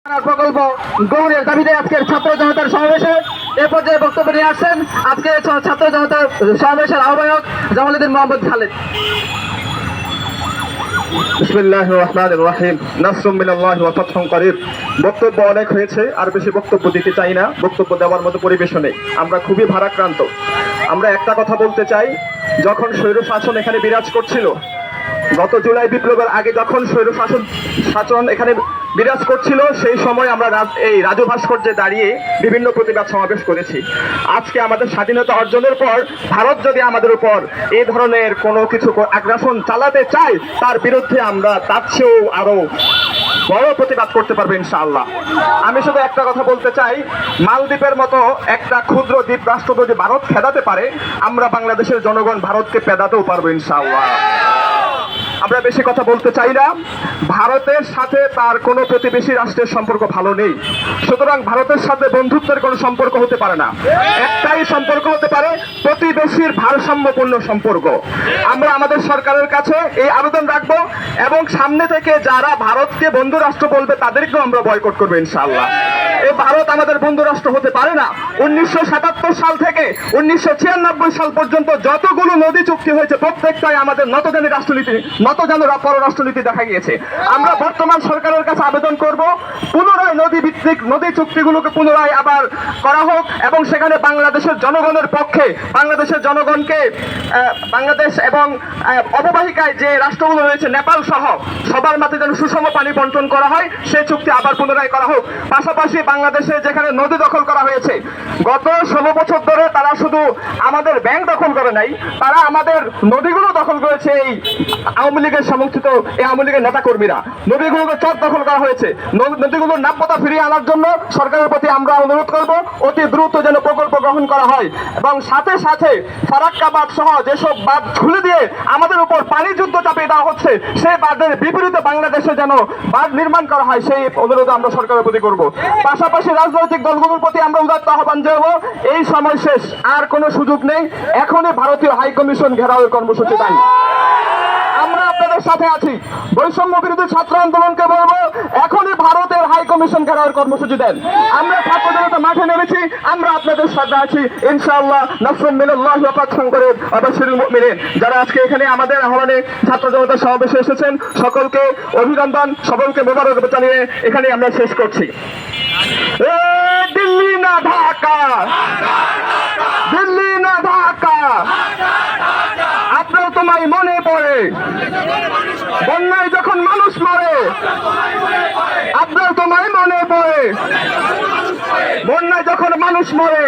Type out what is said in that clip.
প্রকল্প গ্রহণের দাবিতে আজকের ছাত্র জনতার সমাবেশে এ পর্যায়ে বক্তব্য নিয়ে আসছেন আজকে ছাত্র জনতার সমাবেশের আহ্বায়ক জামালউদ্দিন মোহাম্মদ খালেদ। বিসমিল্লাহির রহমানির রহিম। নাসরুম মিনাল্লাহি ওয়া ফাতহুন করিব। বক্তব্য অনেক হয়েছে, আর বেশি বক্তব্য দিতে চাই না, বক্তব্য দেওয়ার মতো পরিবেশও নেই। আমরা খুবই ভারাক্রান্ত। আমরা একটা কথা বলতে চাই, যখন স্বৈর শাসন এখানে বিরাজ করছিল, গত জুলাই বিপ্লবের আগে যখন স্বৈর শাসন এখানে বিরাজ করছিল, সেই সময় আমরা এই রাজু ভাস্কর্যে দাঁড়িয়ে বিভিন্ন প্রতিবাদ সমাবেশ করেছি। আজকে আমাদের স্বাধীনতা অর্জনের পর ভারত যদি আমাদের উপর এই ধরনের কোনো কিছু আগ্রাসন চালাতে চায়, তার বিরুদ্ধে আমরা তার চেয়েও আরো বড় প্রতিবাদ করতে পারবে ইনশাআল্লাহ। আমি শুধু একটা কথা বলতে চাই, মালদ্বীপের মতো একটা ক্ষুদ্র দ্বীপ রাষ্ট্র যদি ভারত খেদাতে পারে, আমরা বাংলাদেশের জনগণ ভারতকে পেদাতেও পারবো ইনশাআল্লাহ। আমরা বেশি কথা বলতে চাই না। ভারতের সাথে তার কোনো প্রতিবেশী রাষ্ট্রের সম্পর্ক ভালো নেই, সুতরাং ভারতের সাথে বন্ধুত্বের কোনো সম্পর্ক হতে পারে না। একটাই সম্পর্ক হতে পারে, প্রতিবেশীর ভারসাম্যপূর্ণ সম্পর্ক। আমরা আমাদের সরকারের কাছে এই আবেদন রাখবো, এবং সামনে থেকে যারা ভারতকে বন্ধু রাষ্ট্র বলবে তাদেরকেও আমরা বয়কট করবো ইনশাআল্লাহ। এই ভারত আমাদের বন্ধু রাষ্ট্র হতে পারে না। 1977 সাল থেকে 1996 সাল পর্যন্ত যতগুলো নদী চুক্তি হয়েছে, প্রত্যেকটাই আমাদের নতজানি রাষ্ট্রনীতি, নতজানি পররাষ্ট্রনীতি দেখা গিয়েছে। আমরা বর্তমান সরকারের কাছে আবেদন করব, পুনরায় নদী ভিত্তিক নদী চুক্তিগুলোকে পুনরায় আবার করা হোক, এবং সেখানে বাংলাদেশের জনগণের পক্ষে, বাংলাদেশের জনগণকে বাংলাদেশ এবং অববাহিকায় যে রাষ্ট্রগুলো রয়েছে, নেপাল সহ সবার মাঝে যেন সুষম পানি বন্টন করা হয়, সেই চুক্তি আবার পুনরায় করা হোক। পাশাপাশি বাংলাদেশে যেখানে নদী দখল করা হয়েছে, গত 16 বছর ধরে তারা শুধু আমাদের ব্যাংক দখল করে নাই, তারা আমাদের নদীগুলো দখল করেছে। এই আওয়ামী লীগের সমর্থিত এই আওয়ামী লীগের নেতা কর্মীরা নদীগুলোকে চর দখল করা হয়েছে। নদীগুলোর নাব্যতা ফিরিয়ে আনার জন্য সরকারের প্রতি আমরা অনুরোধ করব, অতি দ্রুত যেন প্রকল্প গ্রহণ করা হয়, এবং সাথে সাথে ফারাক্কা বাঁধ সহ যেসব বাঁধ খুলে দিয়ে আমাদের উপর পানি যুদ্ধ চাপিয়ে দেওয়া হচ্ছে, সেই বাঁধের বিপরীতে বাংলাদেশে যেন বাঁধ নির্মাণ করা হয়, সেই অনুরোধ আমরা সরকারের প্রতি করব। পাশাপাশি রাজনৈতিক দলগুলোর প্রতি আমরা উদাত্ত আহ্বান জানাবো, এই সময় শেষ, আর কোনো সুযোগ নেই। এখনই ভারতীয় হাই কমিশন ঘেরাওয়ের কর্মসূচি চাই। আমরা আপনাদের সাথে আছি। বৈষম্য বিরোধী ছাত্র আন্দোলনকে বলবো, এখনই ভারতের হাই কমিশন ঘেরাওয়ের কর্মসূচি দেন। আমরা ছাত্র জনতা মাঠে নেমেছি, আমরা আপনাদের সাথে আছি ইনশাআল্লাহ। নাসরুম মিনাল্লাহি ওয়া ফাতহুন করিব ওয়া বাশশিরিল মুমিনিন। যারা আজকে এখানে আমাদের আহ্বানে ছাত্র জনতা সমাবেশে এসেছেন, সকলকে অভিনন্দন, সকলকে মোবারক জানিয়ে এখানে আমরা শেষ করছি। দিল্লি না ঢাকা, দিল্লি না ঢাকা, আপনার তোমায় মনে পড়ে বন্যায় যখন মানুষ মরে, আপনার তোমায় মনে পড়ে বন্যায় যখন মানুষ মরে।